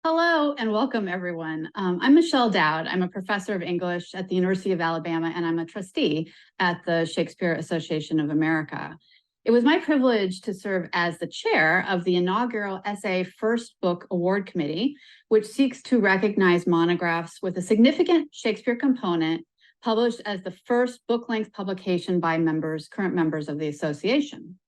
Hello and welcome, everyone. I'm Michelle Dowd. I'm a professor of English at the University of Alabama, and I'm a trustee at the Shakespeare Association of America. It was my privilege to serve as the chair of the inaugural SAA First Book Award Committee, which seeks to recognize monographs with a significant Shakespeare component published as the first book-length publication by current members of the association.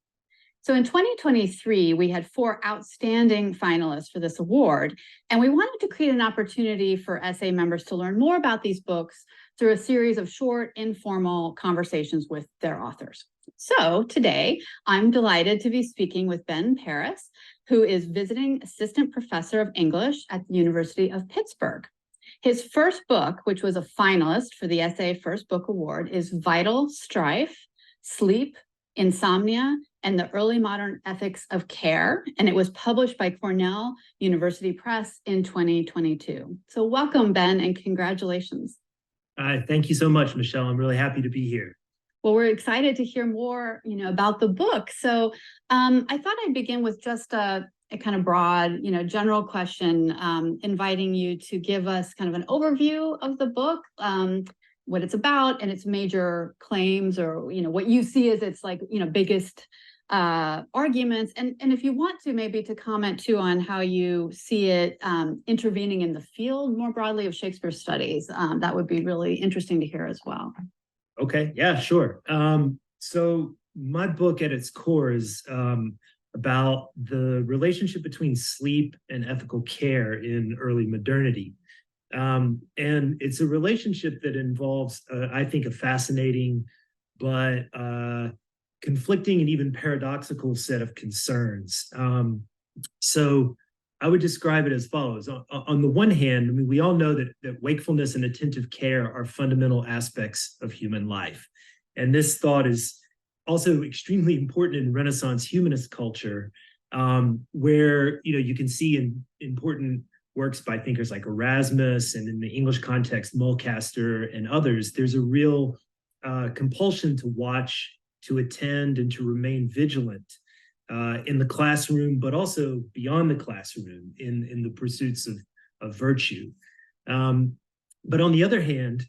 So in 2023, we had 4 outstanding finalists for this award, and we wanted to create an opportunity for SAA members to learn more about these books through a series of short, informal conversations with their authors. So today, I'm delighted to be speaking with Ben Parris, who is visiting assistant professor of English at the University of Pittsburgh. His first book, which was a finalist for the SAA First Book Award, is Vital Strife, Sleep, Insomnia, and the Early Modern Ethics of Care, and it was published by Cornell University Press in 2022. So welcome, Ben, and congratulations. Thank you so much, Michelle. I'm really happy to be here. Well, we're excited to hear more, about the book. So I thought I'd begin with just a kind of broad, general question, inviting you to give us kind of an overview of the book, what it's about and its major claims, or what you see as its biggest arguments, and if you want to maybe to comment too on how you see it intervening in the field more broadly of Shakespeare studies, that would be really interesting to hear as well. Okay, yeah, sure. So my book at its core is about the relationship between sleep and ethical care in early modernity. And it's a relationship that involves, I think, a fascinating but conflicting and even paradoxical set of concerns. So I would describe it as follows. On the one hand, we all know that wakefulness and attentive care are fundamental aspects of human life. And this thought is also extremely important in Renaissance humanist culture, where you can see in important works by thinkers like Erasmus, and in the English context, Mulcaster and others, there's a real compulsion to watch, to attend, and to remain vigilant in the classroom, but also beyond the classroom in the pursuits of virtue. But on the other hand,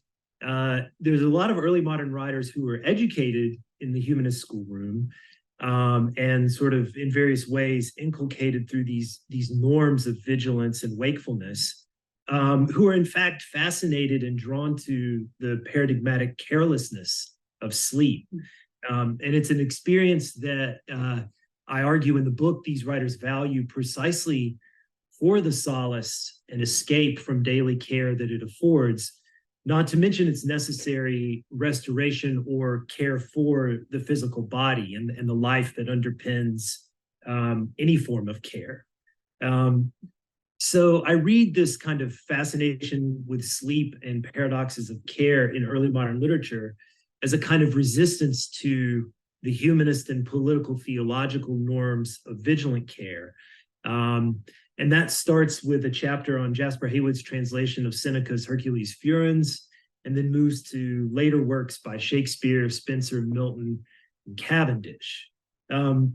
there's a lot of early modern writers who were educated in the humanist schoolroom, and sort of in various ways inculcated through these norms of vigilance and wakefulness, who are in fact fascinated and drawn to the paradigmatic carelessness of sleep. And it's an experience that I argue in the book these writers value precisely for the solace and escape from daily care that it affords, not to mention its necessary restoration or care for the physical body and the life that underpins any form of care. So I read this kind of fascination with sleep and paradoxes of care in early modern literature as a kind of resistance to the humanist and political theological norms of vigilant care. And that starts with a chapter on Jasper Heywood's translation of Seneca's Hercules Furens, and then moves to later works by Shakespeare, Spenser, Milton, and Cavendish. So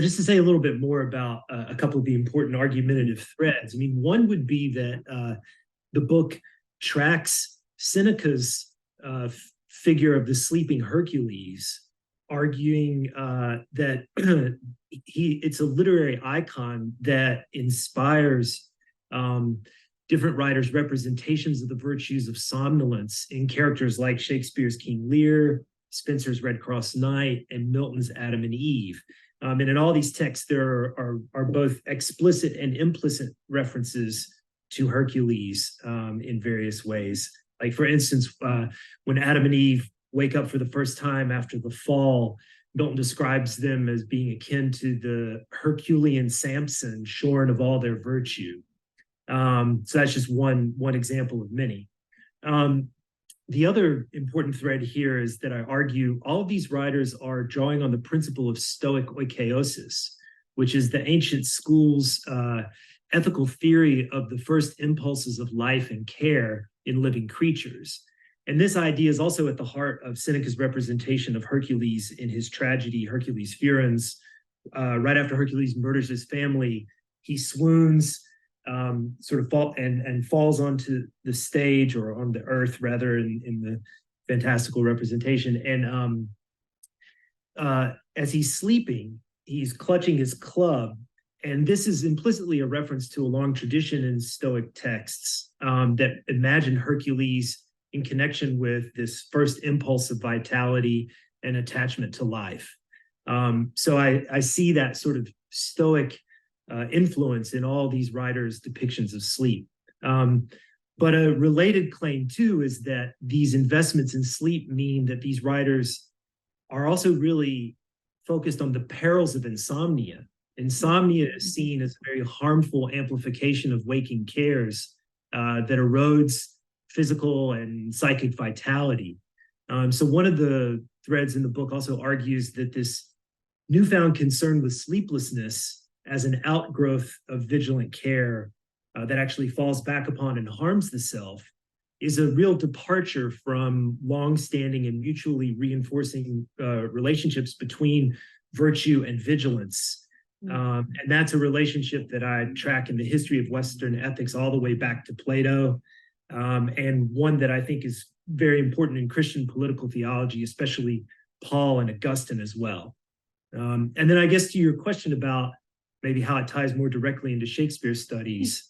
just to say a little bit more about a couple of the important argumentative threads, one would be that the book tracks Seneca's figure of the sleeping Hercules, arguing that it's a literary icon that inspires different writers' representations of the virtues of somnolence in characters like Shakespeare's King Lear, Spenser's Red Cross Knight, and Milton's Adam and Eve. And in all these texts, there are both explicit and implicit references to Hercules in various ways. Like, for instance, when Adam and Eve wake up for the first time after the fall, Milton describes them as being akin to the Herculean Samson, shorn of all their virtue. So that's just one example of many. The other important thread here is that I argue all of these writers are drawing on the principle of Stoic oikeiosis, which is the ancient school's ethical theory of the first impulses of life and care in living creatures. And this idea is also at the heart of Seneca's representation of Hercules in his tragedy, Hercules Furens. Right after Hercules murders his family, he swoons, sort of falls onto the stage, or on the earth rather, in the fantastical representation. And as he's sleeping, he's clutching his club. And this is implicitly a reference to a long tradition in Stoic texts that imagine Hercules in connection with this first impulse of vitality and attachment to life. So I see that sort of Stoic influence in all these writers' depictions of sleep. But a related claim, too, is that these investments in sleep mean that these writers are also really focused on the perils of insomnia. Insomnia is seen as a very harmful amplification of waking cares that erodes physical and psychic vitality. So one of the threads in the book also argues that this newfound concern with sleeplessness as an outgrowth of vigilant care that actually falls back upon and harms the self is a real departure from long-standing and mutually reinforcing relationships between virtue and vigilance. And that's a relationship that I track in the history of Western ethics all the way back to Plato, and one that I think is very important in Christian political theology, especially Paul and Augustine as well. And then I guess to your question about maybe how it ties more directly into Shakespeare studies,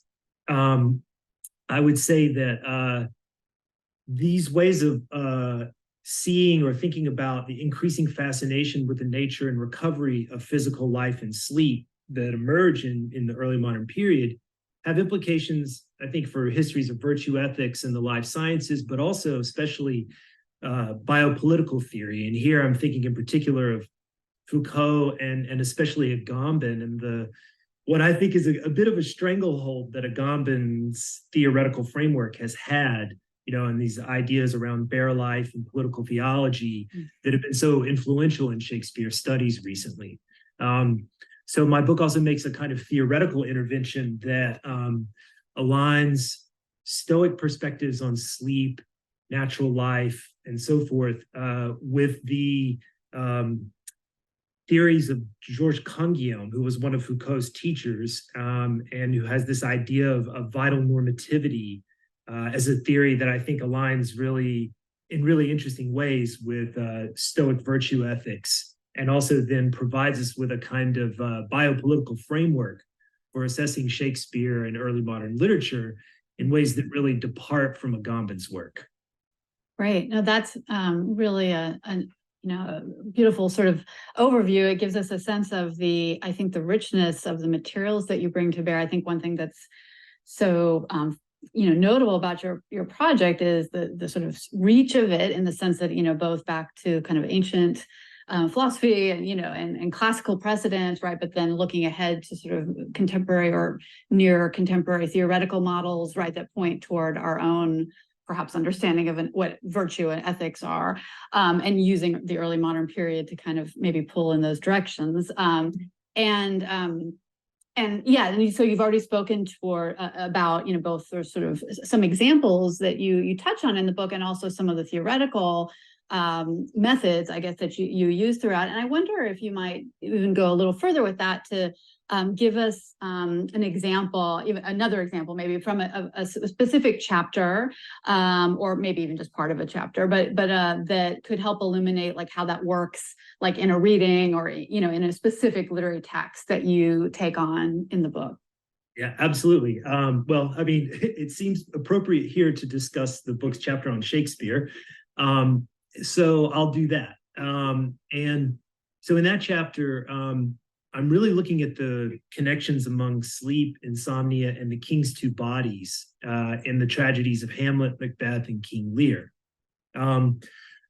I would say that these ways of seeing or thinking about the increasing fascination with the nature and recovery of physical life and sleep that emerge in the early modern period have implications, I think, for histories of virtue ethics and the life sciences, but also especially biopolitical theory. And here I'm thinking in particular of Foucault and especially Agamben, and what I think is a bit of a stranglehold that Agamben's theoretical framework has had, and these ideas around bare life and political theology that have been so influential in Shakespeare studies recently. So my book also makes a kind of theoretical intervention that aligns Stoic perspectives on sleep, natural life, and so forth with the theories of Georges Canguilhem, who was one of Foucault's teachers, and who has this idea of vital normativity as a theory that I think aligns in really interesting ways with Stoic virtue ethics, and also then provides us with a kind of biopolitical framework for assessing Shakespeare and early modern literature in ways that really depart from Agamben's work. Right. No, that's really a beautiful sort of overview. It gives us a sense of I think the richness of the materials that you bring to bear. I think one thing that's so notable about your project is the sort of reach of it, in the sense that both back to kind of ancient philosophy and classical precedents, right? But then looking ahead to sort of contemporary or near contemporary theoretical models, right, that point toward our own perhaps understanding of what virtue and ethics are, and using the early modern period to kind of maybe pull in those directions. And so you've already spoken about both sort of some examples that you touch on in the book, and also some of the theoretical methods, I guess, that you use throughout. And I wonder if you might even go a little further with that to give us an example, even another example, maybe from a specific chapter, or maybe even just part of a chapter, but that could help illuminate like how that works, like in a reading or in a specific literary text that you take on in the book. Yeah, absolutely. Well, I mean, it seems appropriate here to discuss the book's chapter on Shakespeare. So I'll do that. And so in that chapter, I'm really looking at the connections among sleep, insomnia, and the king's two bodies in the tragedies of Hamlet, Macbeth, and King Lear.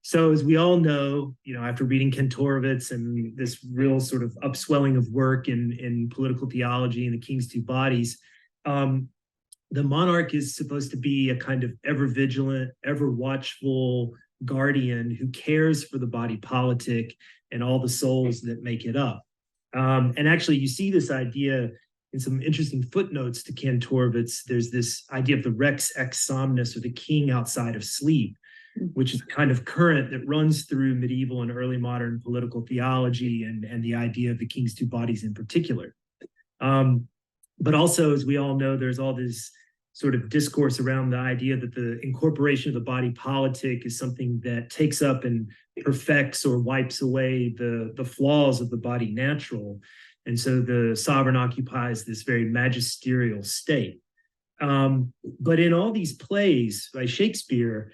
So as we all know, after reading Kantorowicz and this real sort of upswelling of work in political theology and the king's two bodies, the monarch is supposed to be a kind of ever vigilant, ever watchful guardian who cares for the body politic and all the souls that make it up. And actually, you see this idea in some interesting footnotes to Kantorowicz. There's this idea of the rex ex somnis, or the king outside of sleep, which is a kind of current that runs through medieval and early modern political theology and the idea of the king's two bodies in particular. But also, as we all know, there's all this sort of discourse around the idea that the incorporation of the body politic is something that takes up and perfects or wipes away the flaws of the body natural. And so the sovereign occupies this very magisterial state. But in all these plays by Shakespeare,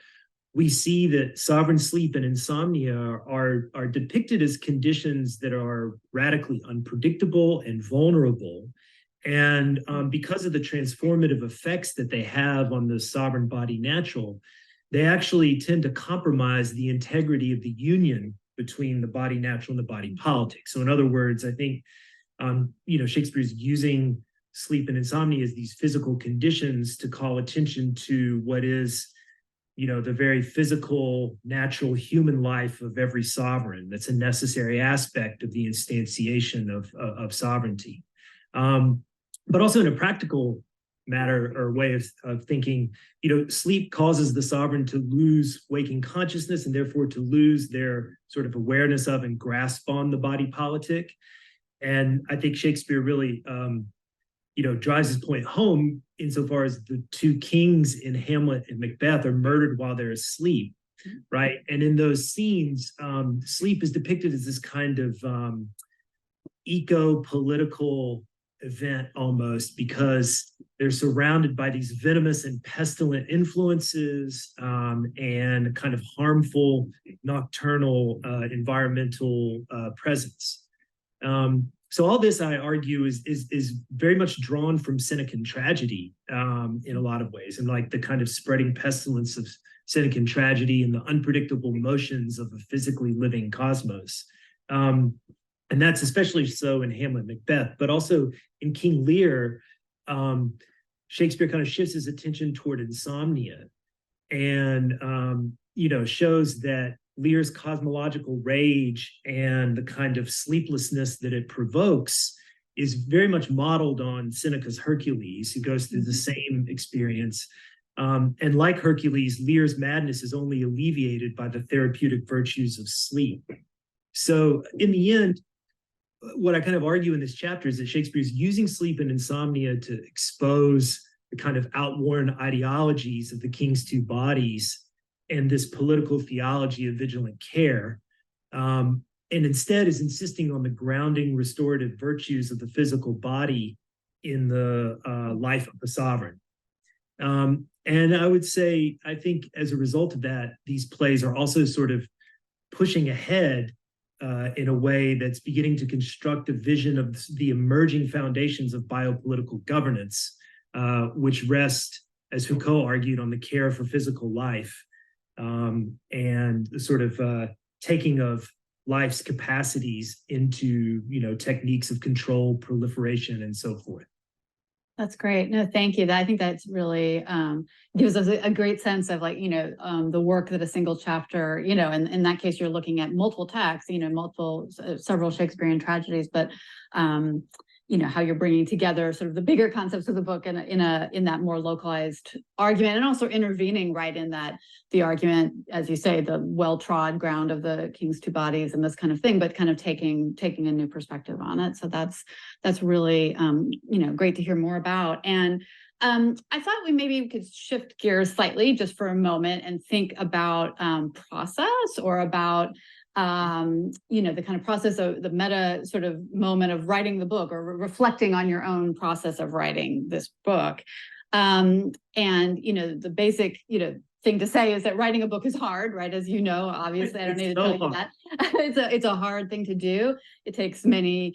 we see that sovereign sleep and insomnia are depicted as conditions that are radically unpredictable and vulnerable. And because of the transformative effects that they have on the sovereign body natural, they actually tend to compromise the integrity of the union between the body natural and the body politic. So in other words, I think, Shakespeare's using sleep and insomnia as these physical conditions to call attention to what is, the very physical, natural human life of every sovereign. That's a necessary aspect of the instantiation of sovereignty. But also in a practical matter or way of thinking, sleep causes the sovereign to lose waking consciousness and therefore to lose their sort of awareness of and grasp on the body politic. And I think Shakespeare really, drives his point home insofar as the two kings in Hamlet and Macbeth are murdered while they're asleep, right? And in those scenes, sleep is depicted as this kind of eco-political event almost, because they're surrounded by these venomous and pestilent influences and kind of harmful nocturnal environmental presence. So all this, I argue, is very much drawn from Senecan tragedy in a lot of ways, and like the kind of spreading pestilence of Senecan tragedy and the unpredictable motions of a physically living cosmos. And that's especially so in Hamlet and Macbeth, but also in King Lear, Shakespeare kind of shifts his attention toward insomnia and, shows that Lear's cosmological rage and the kind of sleeplessness that it provokes is very much modeled on Seneca's Hercules, who goes through the same experience. And like Hercules, Lear's madness is only alleviated by the therapeutic virtues of sleep. So in the end, what I kind of argue in this chapter is that Shakespeare's using sleep and insomnia to expose the kind of outworn ideologies of the king's two bodies and this political theology of vigilant care, and instead is insisting on the grounding restorative virtues of the physical body in the life of the sovereign. And I would say, I think as a result of that, these plays are also sort of pushing ahead in a way that's beginning to construct a vision of the emerging foundations of biopolitical governance, which rest, as Foucault argued, on the care for physical life and the sort of taking of life's capacities into, techniques of control, proliferation, and so forth. That's great. No, thank you. I think that's really gives us a great sense of the work that a single chapter, and in that case, you're looking at multiple texts, several Shakespearean tragedies, but how you're bringing together sort of the bigger concepts of the book in that more localized argument, and also intervening right in the argument, as you say, the well-trod ground of the king's two bodies and this kind of thing, but kind of taking a new perspective on it. So that's really great to hear more about. And I thought we could shift gears slightly just for a moment and think about process, or about the kind of process of the meta sort of moment of writing the book, or reflecting on your own process of writing this book. And the basic, thing to say is that writing a book is hard, right? As you know, obviously, I don't need to tell you that. It's a hard thing to do. It takes a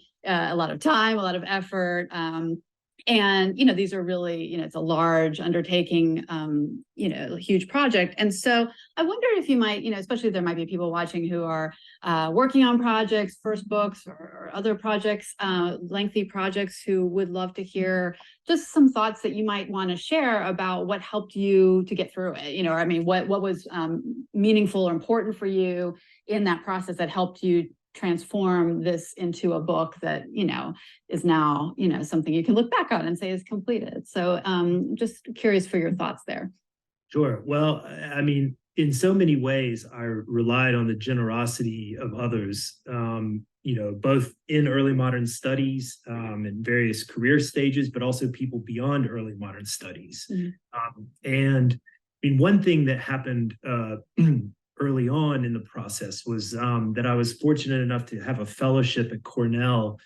lot of time, a lot of effort. And, these are really, it's a large undertaking, huge project. And so I wonder if you might, especially there might be people watching who are working on projects, first books or other projects, lengthy projects, who would love to hear just some thoughts that you might want to share about what helped you to get through it. What was meaningful or important for you in that process that helped you transform this into a book that is now something you can look back on and say is completed. So just curious for your thoughts there. Sure. Well, in so many ways, I relied on the generosity of others, both in early modern studies and various career stages, but also people beyond early modern studies. And I mean, one thing that happened early on in the process was that I was fortunate enough to have a fellowship at Cornell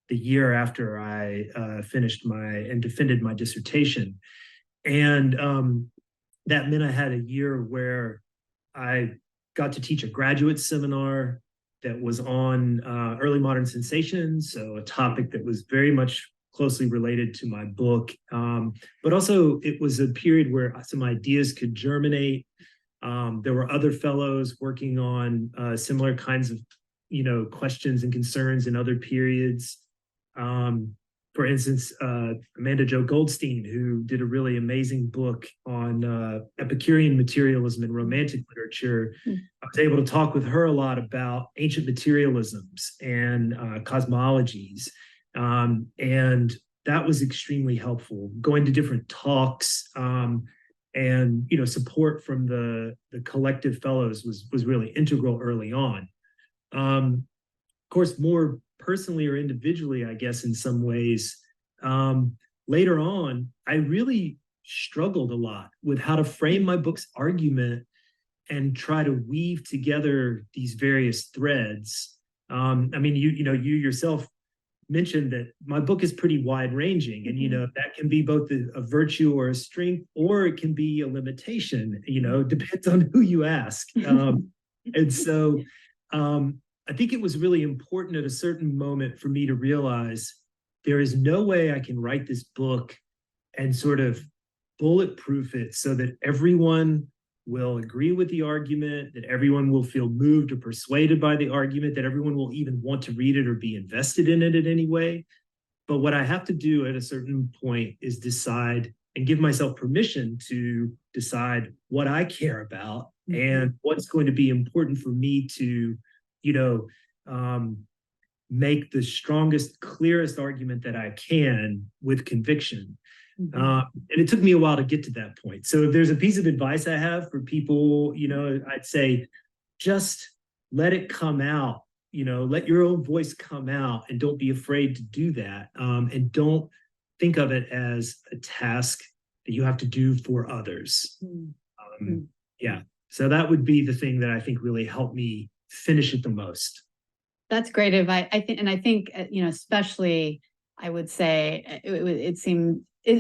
the year after I finished and defended my dissertation. And that meant I had a year where I got to teach a graduate seminar that was on early modern sensations, so a topic that was very much closely related to my book. But also it was a period where some ideas could germinate. There were other fellows working on similar kinds of, questions and concerns in other periods. For instance, Amanda Jo Goldstein, who did a really amazing book on Epicurean materialism in romantic literature. I was able to talk with her a lot about ancient materialisms and cosmologies. And that was extremely helpful. Going to different talks and support from the collective fellows was really integral early on. Of course, more personally or individually, I guess, in some ways, later on, I really struggled a lot with how to frame my book's argument and try to weave together these various threads. I mean, you yourself mentioned that my book is pretty wide-ranging, and that can be both a virtue or a strength, or it can be a limitation. Depends on who you ask. And so I think it was really important at a certain moment for me to realize there is no way I can write this book and sort of bulletproof it so that everyone will agree with the argument, that everyone will feel moved or persuaded by the argument, that everyone will even want to read it or be invested in it in any way. But what I have to do at a certain point is decide and give myself permission to decide what I care about and what's going to be important for me to make the strongest, clearest argument that I can with conviction. And it took me a while to get to that point. So if there's a piece of advice I have for people, I'd say just let it come out, let your own voice come out, and don't be afraid to do that. And don't think of it as a task that you have to do for others. Yeah. So that would be the thing that I think really helped me finish it the most. That's great advice. I think especially I would say it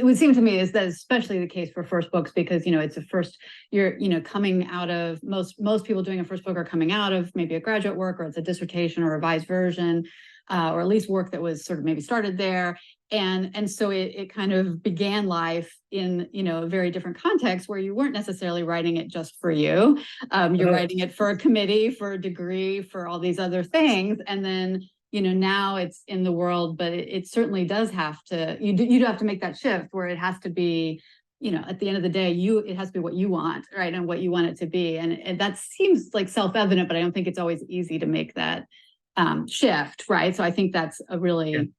would seem to me is that especially the case for first books, because it's a first, you're coming out of, most people doing a first book are coming out of maybe a graduate work, or it's a dissertation or a revised version, or at least work that was sort of maybe started there. And so it kind of began life in, a very different context where you weren't necessarily writing it just for you. You're writing it for a committee, for a degree, for all these other things. And then, now it's in the world, but it certainly does have to, you do have to make that shift where it has to be, at the end of the day, it has to be what you want, right? And what you want it to be. And that seems like self-evident, but I don't think it's always easy to make that shift, right? So I think that's a really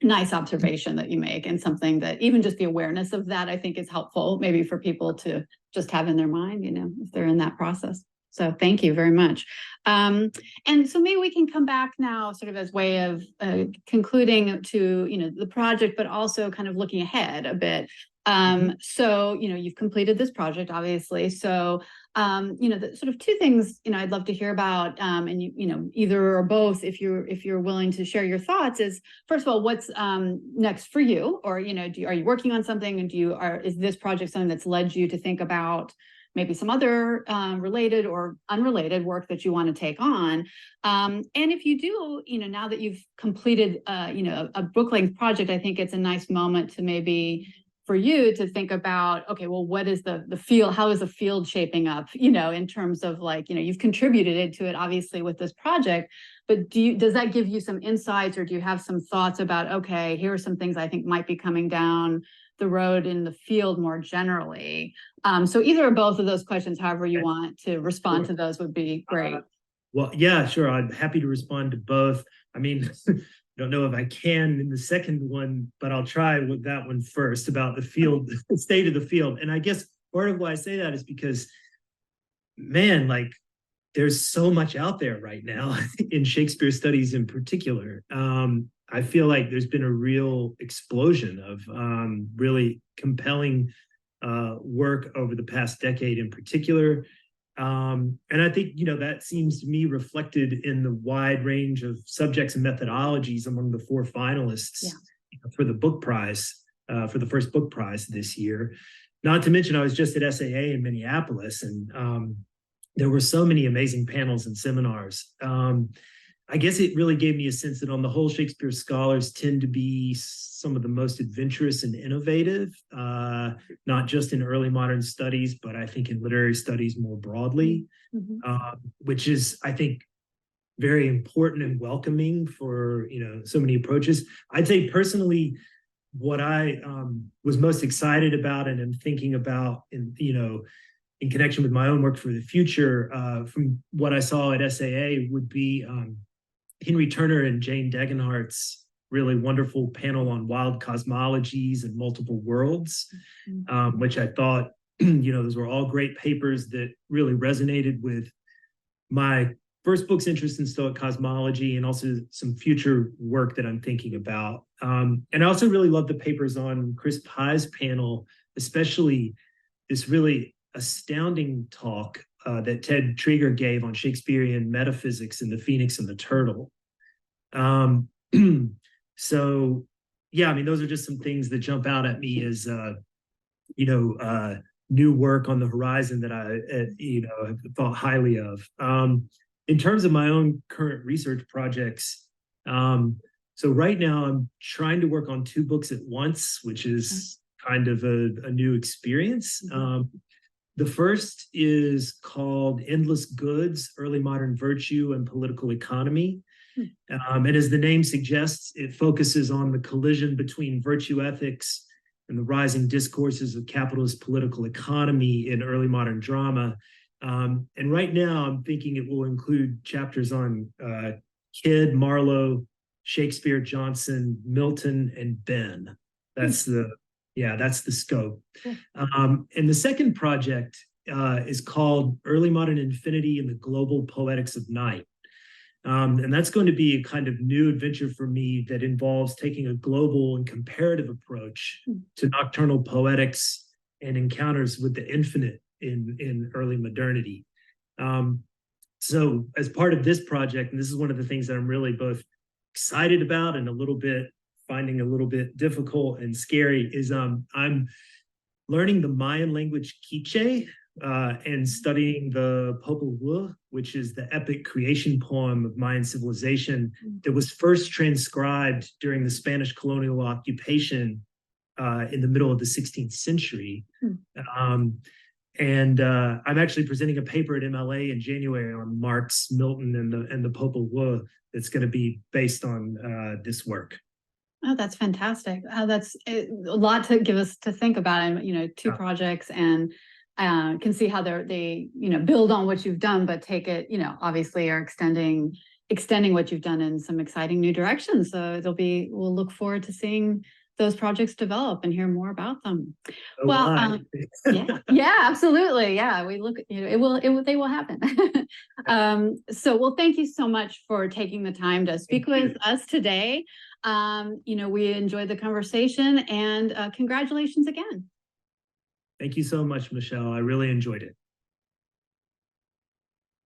nice observation that you make, and something that even just the awareness of that, I think, is helpful maybe for people to just have in their mind, if they're in that process. So thank you very much. And so maybe we can come back now sort of as way of concluding to, the project, but also kind of looking ahead a bit. So, you've completed this project, obviously. So, the sort of two things, I'd love to hear about, and either or both, if you're willing to share your thoughts, is first of all, what's next for you, or, are you working on something, and is this project something that's led you to think about maybe some other related or unrelated work that you want to take on? And if you do, now that you've completed, a book length project, I think it's a nice moment to maybe for you to think about, okay, well, what is the field? How is the field shaping up, in terms of you've contributed to it, obviously, with this project, but does that give you some insights, or do you have some thoughts about, okay, here are some things I think might be coming down the road in the field more generally? So either or both of those questions, however you want to respond to those, would be great. Well, yeah, sure. I'm happy to respond to both. I mean, I don't know if I can in the second one, but I'll try with that one first, about the field, the state of the field. And I guess part of why I say that is because man, like there's so much out there right now in Shakespeare studies in particular. I feel like there's been a real explosion of really compelling work over the past decade in particular. And I think, that seems to me reflected in the wide range of subjects and methodologies among the 4 finalists for the book prize, for the first book prize this year. Not to mention, I was just at SAA in Minneapolis, and there were so many amazing panels and seminars. I guess it really gave me a sense that on the whole, Shakespeare scholars tend to be some of the most adventurous and innovative, not just in early modern studies, but I think in literary studies more broadly, which is, I think, very important and welcoming for, so many approaches. I'd say personally, what I was most excited about and am thinking about in connection with my own work for the future, from what I saw at SAA, would be Henry Turner and Jane Degenhardt's really wonderful panel on wild cosmologies and multiple worlds, which I thought, those were all great papers that really resonated with my first book's interest in Stoic cosmology and also some future work that I'm thinking about. And I also really love the papers on Chris Pye's panel, especially this really astounding talk that Ted Trieger gave on Shakespearean metaphysics in The Phoenix and the Turtle. So, yeah, I mean, those are just some things that jump out at me as, new work on the horizon that I, have thought highly of. In terms of my own current research projects, so right now I'm trying to work on 2 books at once, which is kind of a new experience. The first is called Endless Goods, Early Modern Virtue and Political Economy. And as the name suggests, it focuses on the collision between virtue ethics and the rising discourses of capitalist political economy in early modern drama. And right now I'm thinking it will include chapters on Kidd, Marlowe, Shakespeare, Johnson, Milton, and Ben. That's the scope. And the second project is called Early Modern Infinity and the Global Poetics of Night. And that's going to be a kind of new adventure for me that involves taking a global and comparative approach to nocturnal poetics and encounters with the infinite in early modernity. So as part of this project, and this is one of the things that I'm really both excited about and finding a little bit difficult and scary, is I'm learning the Mayan language Quiche and studying the Popol Vuh, which is the epic creation poem of Mayan civilization that was first transcribed during the Spanish colonial occupation in the middle of the 16th century. And I'm actually presenting a paper at MLA in January on Marx, Milton, and the Popol Vuh that's going to be based on this work. Oh, that's fantastic. That's a lot to give us to think about, and 2 projects, and can see how they build on what you've done, but take it, obviously are extending what you've done in some exciting new directions. So we'll look forward to seeing those projects develop and hear more about them. Oh, well, yeah, absolutely. Yeah, we look, they will happen. Well, thank you so much for taking the time to speak with us today. We enjoyed the conversation, and congratulations again. Thank you so much, Michelle. I really enjoyed it.